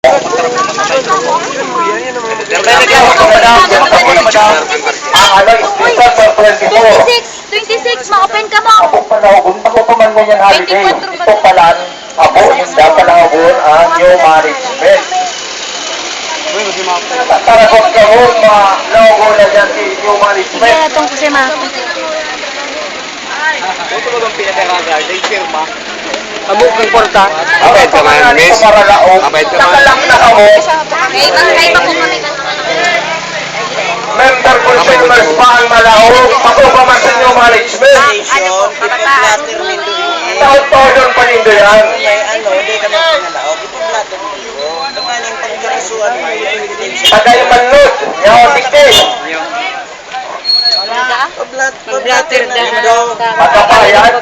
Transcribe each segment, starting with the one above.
Ma-open ka mo. Ako panahon, pagkukuman mo yan holiday. Ito pala, ako, hindi panahon ang new management. Taragot ka mo, naugo na dyan si new management. Sige, itong kasi ma. Ito ba bang pinagkakagard? Ay, firma. Amo kang kwarta. Abay ka man, miss. Abay ka man. Nakalak na ako. Ay, pa po kami. Member consumers pa ang malahog. Ako pa man sa new management. Taon-taon pa nindo yan. Di ka na pinalaog. Ito plato nindo. Naman yung pagkarisuan mo. Tagay manlod. Yaw, dikte. Pablatter nindo. Pagkapayan.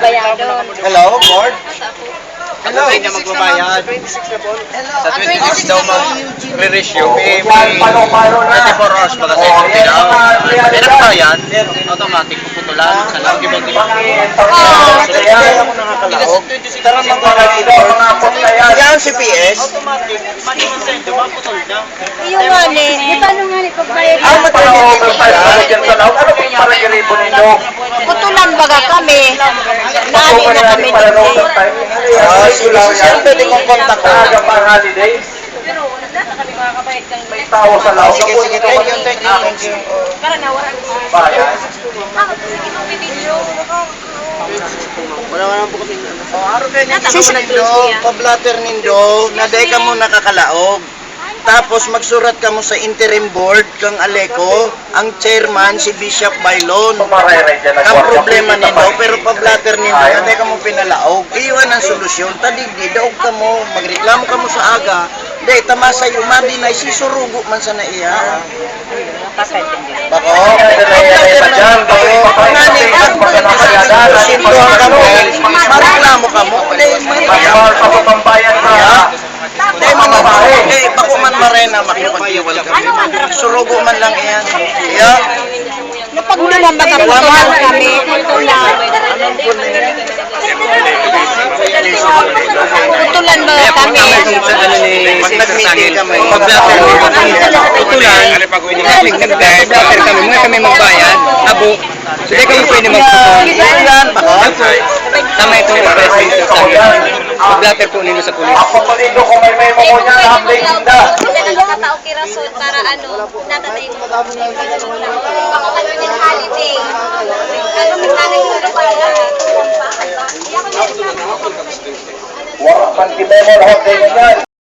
Hello, board? Hello, hindi na magbabayad. 26 na po. Sa 26 daw mag-re-ratio. May Pano-pano na. 24 hours ba kasi yung dilaw? May nakabayad, automatic puputulan. Sa loob ibang diba? Kaya ako nakakalaog. Tara mga yan si PS. Automatic. Mani-send, maputol na. Yung nga ni, di paano nga ni pagbayad Ang na? matulog ng Putulan baga kami. Nani na kami dito. sige, saan pwede kong kontak ko? May tao sa laot. Sige, thank you. Wala nga po kasi. Araw kayo nindo, pablatter nindo, na day ka mo nakakalaog. Tapos magsurat ka mo sa interim board kang Aleco, ang chairman si Bishop Bailon. Ang problema nindo, pero pablatter nindo, na day ka mo pinalaog. Iwan ang solusyon, tadigdi, daog ka mo, magreklamo ka mo sa aga. Day, tamasa yung mabinay, sisurugo man sa naiya. Bako, sinduhan ka mo, mareklamo ka mo. Day, bako man marena, makipag-iwal kami. Surugo man lang iyan. Yeah. Napagmulan baga putulan kami. Putulan baga kami. Pag nag-meeting kami, Putulan. Nag-blatter kami. Muna kami magbayad. Abo. Hindi kami pwede magputol. yan, bako. Tama ito yung president sa akin. Mag-blatter po nilo sa pulis. Ako pa rin kung may memo ko niya, update nila. Mga tao kirasod para natatay mo. Baka ano yung holiday. Ano may nanay ko na pala. Wala man si memo lahat din yan.